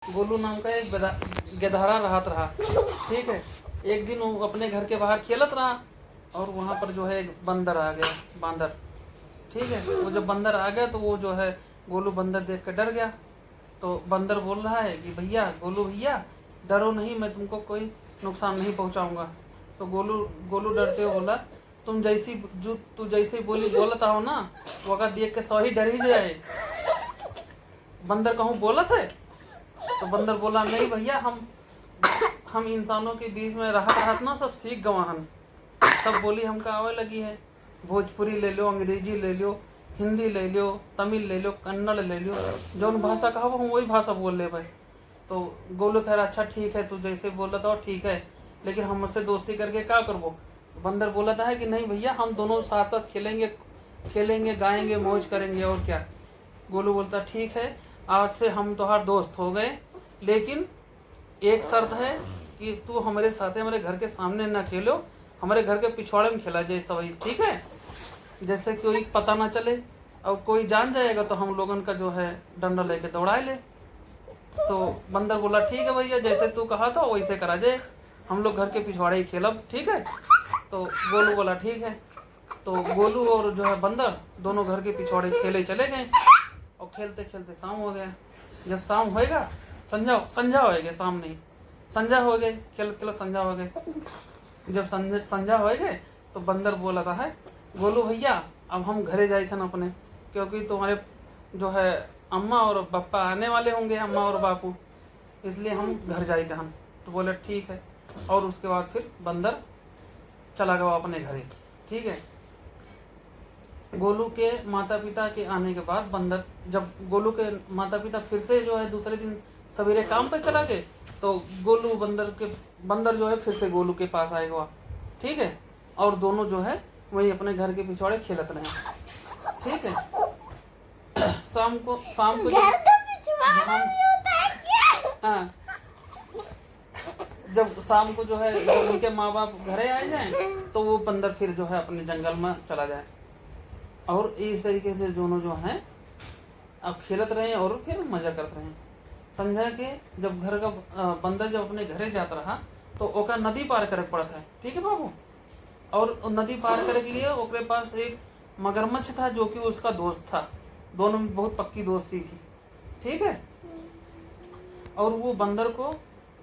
गोलू नाम का एक गेधारा रहत रहा। ठीक है, एक दिन वो अपने घर के बाहर खेलत रहा और वहाँ पर जो है एक बंदर आ गया, बांदर। ठीक है, वो जब बंदर आ गया तो वो जो है गोलू बंदर देख कर डर गया। तो बंदर बोल रहा है कि भैया, गोलू भैया डरो नहीं, मैं तुमको कोई नुकसान नहीं पहुंचाऊंगा। तो गोलू गोलू डरते हुए बोला, तू जैसी बोली बोलता हो ना, वो अगर देख के सही डर ही जाए। बंदर कहूँ बोलत है? तो बंदर बोला, नहीं भैया, हम इंसानों के बीच में रहत रहत ना सब सीख गवाहन। सब बोली हमका आवे लगी है, भोजपुरी ले लो, अंग्रेजी ले लो, हिंदी ले लो, तमिल ले लो, कन्नड़ ले लो, जौन भाषा कहो हम वही भाषा बोल ले भाई। तो गोलू कह रहा, अच्छा ठीक है, तू जैसे बोल रहा था ठीक है, लेकिन हम मुझसे दोस्ती करके क्या करबो? बंदर बोला था कि नहीं भैया, हम दोनों साथ साथ खेलेंगे गाएंगे, मौज करेंगे और क्या। गोलू बोलता, ठीक है, आज से हम तुम्हारे दोस्त हो गए, लेकिन एक शर्त है कि तू हमारे साथ हमारे घर के सामने ना खेलो, हमारे घर के पिछवाड़े में खेला जाए सभी। ठीक है, जैसे कोई पता ना चले, और कोई जान जाएगा तो हम लोगन का जो है डंडा लेके दौड़ाए ले। तो बंदर बोला, ठीक है भैया, जैसे तू कहा था वैसे करा जाए, हम लोग घर के पिछवाड़े ही खेलब। ठीक है, तो गोलू बोला ठीक है। तो गोलू और जो है बंदर दोनों घर के पिछवाड़े खेले चले गए और खेलते खेलते शाम हो गया। जब शाम होएगा, संझा होएगा, शाम नहीं, संझा हो गए, खेल संझा हो गए। जब संझा हो गए तो बंदर बोला था है, गोलू भैया अब हम घरे जाए थे अपने, क्योंकि तुम्हारे जो है अम्मा और पापा आने वाले होंगे, अम्मा और बापू, इसलिए हम घर जाए थे हम। तो बोले ठीक है, और उसके बाद फिर बंदर चला गया अपने घरे। ठीक है, गोलू के माता पिता के आने के बाद बंदर, जब गोलू के माता पिता फिर से जो है दूसरे दिन सवेरे काम पे चला गए, तो गोलू बंदर जो है फिर से गोलू के पास आएगा। ठीक है, और दोनों जो है वही अपने घर के पिछवाड़े खेलत रहे। ठीक है, शाम को हाँ, जब शाम को जो है जब उनके माँ बाप घरे आए जाए तो वो बंदर फिर जो है अपने जंगल में चला जाए। और इस तरीके से दोनों जो हैं अब खेलत रहे और फिर मजा करते रहे। संजय के जब घर का बंदर जब अपने घरे जाता रहा तो ओका नदी पार करे पड़ता है। ठीक है बाबू, और नदी पार करे के लिए ओकरे पास एक मगरमच्छ था जो कि उसका दोस्त था, दोनों में बहुत पक्की दोस्ती थी। ठीक है, और वो बंदर को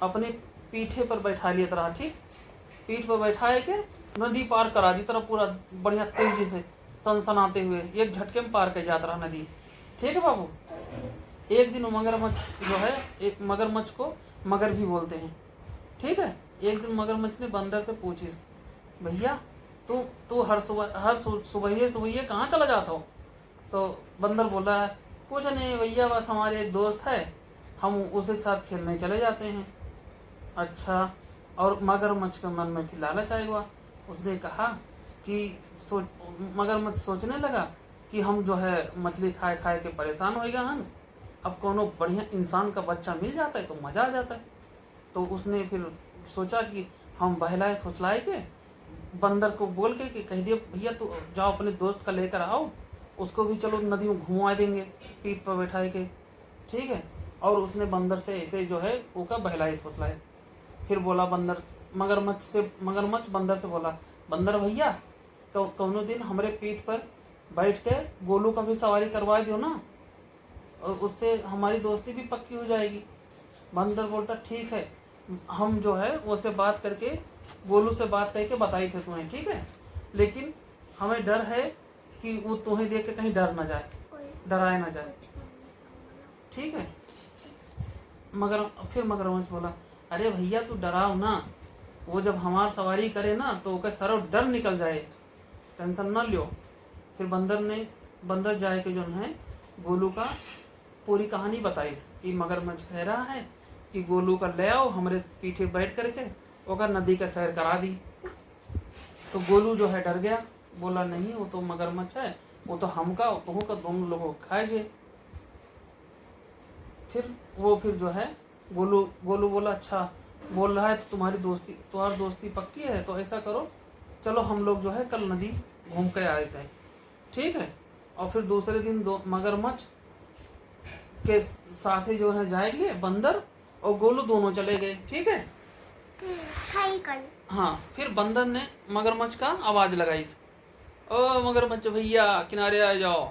अपने पीठे पर बैठा लिया रहा। ठीक, पीठ पर बैठाए के नदी पार करा दी तरह, पूरा बढ़िया तेजी से सनसनाते हुए एक झटके में पार कर जाता रहा नदी। ठीक है बाबू, एक दिन मगरमच्छ जो है, एक मगरमच्छ को मगर भी बोलते हैं। ठीक है, एक दिन मगरमच्छ ने बंदर से पूछी, भैया तू हर सुबह कहाँ चला जाता हो? तो बंदर बोला, कुछ नहीं भैया, बस हमारे एक दोस्त है, हम उसके साथ खेलने चले जाते हैं। अच्छा, और मगरमच्छ के मन में फिर लालच आएगा। उसने कहा कि मगरमच्छ सोचने लगा कि हम जो है मछली खाए खाए के परेशान हो गए हन, अब कोनो बढ़िया इंसान का बच्चा मिल जाता है तो मजा आ जाता है। तो उसने फिर सोचा कि हम बहलाए फुसलाए के बंदर को बोल के कि कह दिया, भैया तू जाओ अपने दोस्त का लेकर आओ, उसको भी चलो नदी में घुमा देंगे पीठ पर बैठाए के। ठीक है, और उसने बंदर से ऐसे जो है उसका बहलाए फुसलाए। फिर बोला बंदर मगरमच्छ बंदर से बोला, बंदर भैया कौनो दिन हमारे पीठ पर बैठ के गोलू का भी सवारी करवा दो ना, और उससे हमारी दोस्ती भी पक्की हो जाएगी। बंदर बोलता, ठीक है, हम जो है वो से बात करके गोलू से बात करके बताई थे तुम्हें। ठीक है, लेकिन हमें डर है कि वो तुम्हें देख के कहीं डर ना जाए, डराए ना जाए। ठीक है, फिर मगरमच्छ बोला, अरे भैया तू डराओ ना, वो जब हमार सवारी करे ना तो उसका सरो डर निकल जाए, टेंशन ना लियो। फिर बंदर जाए के जो है गोलू का पूरी कहानी बताई कि मगरमच्छ कह रहा है कि गोलू का ले आओ हमारे पीछे बैठ करके ओका नदी का सैर करा दी। तो गोलू जो है डर गया, बोला नहीं वो तो मगरमच्छ है, वो तो हमका तुम का दोनों लोगों को खाएगे। फिर जो है गोलू बोला, अच्छा बोल रहा है तो तुम्हारी दोस्ती पक्की है, तो ऐसा करो चलो हम लोग जो है कल नदी घूम के आए थे। ठीक है, और फिर दूसरे दिन मगरमच्छ के साथ ही जो है जाएंगे बंदर और गोलू दोनों चले गए। ठीक है। हाँ, फिर बंदर ने मगरमच्छ का आवाज लगाई, ओ मगरमच्छ भैया किनारे आ जाओ।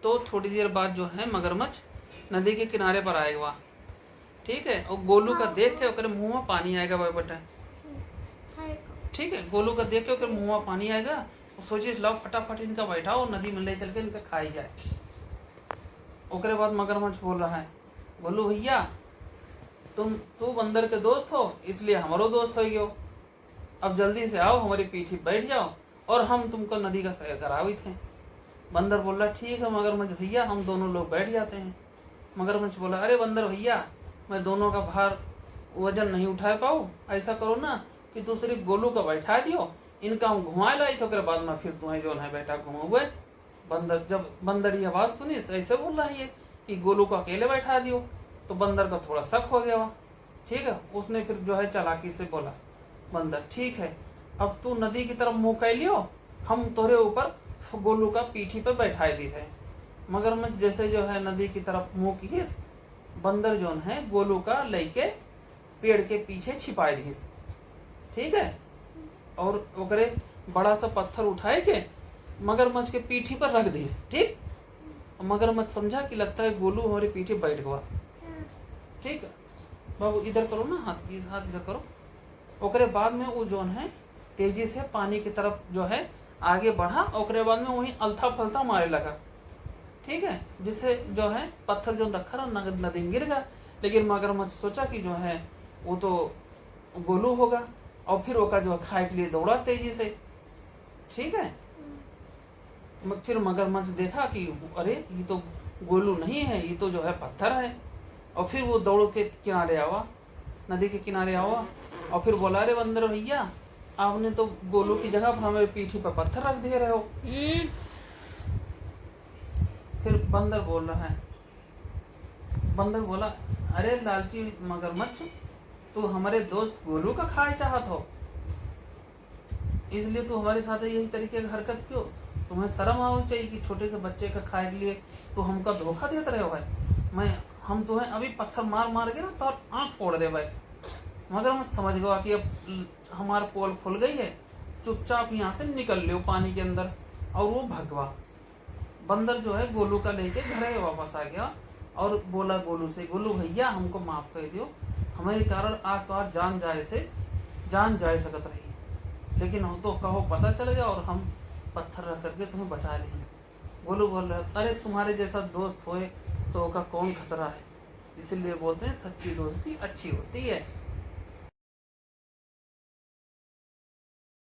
तो थोड़ी देर बाद जो है मगरमच्छ नदी के किनारे पर आएगा। ठीक है। और गोलू का देख के ओकरे मुंह में पानी आएगा भाई बेटा। ठीक है। गोलू का देख के ओकरे मुंह में पानी आएगा। और सोचिए लाओ फटाफट इनका बैठाओ, नदी में ले चल के इनका खाई जाए। ओकरे बाद मगरमच्छ बोल रहा है, गोलू भैया तू बंदर के दोस्त हो, इसलिए हमारो दोस्त हो गयो। अब जल्दी से आओ, हमारी पीठी बैठ जाओ और हम तुमको नदी का सैर करावी थे। बंदर बोल रहा ठीक है मगरमच्छ भैया, हम दोनों लोग बैठ जाते हैं। मगरमच्छ बोला, अरे बंदर भैया मैं दोनों का भार वजन नहीं उठा पाऊँ, ऐसा करो ना कि तू सिर्फ गोलू का बैठा दियो, इनका हम घुमा लाई तो बाद में फिर तुम्हें जो है बैठा घुमाओगे। बंदर जब बंदर ये बात सुनी ऐसे बोल रहा है कि गोलू को अकेले बैठा दियो, तो बंदर का थोड़ा शक हो गया। ठीक है। उसने फिर जो है चालाकी से बोला, बंदर ठीक है अब तू नदी की तरफ मुंह कर लियो, हम तोरे ऊपर गोलू का पीठी पे बैठाए दी थे। मगरमच्छ जैसे जो है नदी की तरफ मुंह की, बंदर जो है गोलू का लेके पेड़ के पीछे छिपाए दी। ठीक है। और ओकरे बड़ा सा पत्थर उठाए के मगरमच्छ के पीठी पर रख दी। ठीक। मगरमच्छ समझा कि लगता है गोलू हमारे पीछे बैठ गया। ठीक है। बाबू इधर करो ना, हाथ इधर करो। ओकरे बाद में वो जो है तेजी से पानी की तरफ जो है आगे बढ़ा। ओकरे बाद में वही अलथा फलता मारे लगा। ठीक है। जिससे जो है पत्थर जो रखा ना नदी में गिर गया। लेकिन मगरमच्छ सोचा कि जो है वो तो गोलू होगा, और फिर ओका जो खाए के लिए दौड़ा तेजी से। ठीक है। फिर मगरमच्छ देखा कि अरे ये तो गोलू नहीं है, ये तो जो है पत्थर है। और फिर वो दौड़ के किनारे आवा, नदी के किनारे आवा, और फिर बोला, अरे बंदर भैया आपने तो गोलू की जगह पर हमारे पीठी पर पत्थर रख दे रहे हो। फिर बंदर बोल रहा है, बंदर बोला, अरे लालची मगरमच्छ तू हमारे दोस्त गोलू का खाए चाहत हो, इसलिए तू हमारे साथ यही तरीके की हरकत क्यों? तुम्हें शर्म आनी चाहिए कि छोटे से बच्चे का खाए के लिए तो हमका धोखा देते रहे हो भाई। हम तुम्हें अभी पत्थर मार मार के ना तो आँख फोड़ दे भाई। मगरमच्छ समझ गया कि अब हमारा पोल खुल गई है, चुपचाप यहाँ से निकल लो पानी के अंदर, और वो भगवा। बंदर जो है गोलू का लेके घर वापस आ गया और बोला गोलू से, गोलू भैया हमको माफ कर दियो, हमारे कारण आज तो आज जान जाए सकत रही, लेकिन हम तो कहो पता चल गया और हम पत्थर रख करके तुम्हें बचा लेंगे। गोलू बोल रहा, अरे तुम्हारे जैसा दोस्त होए तो का कौन खतरा है, इसीलिए बोलते हैं सच्ची दोस्ती अच्छी होती है।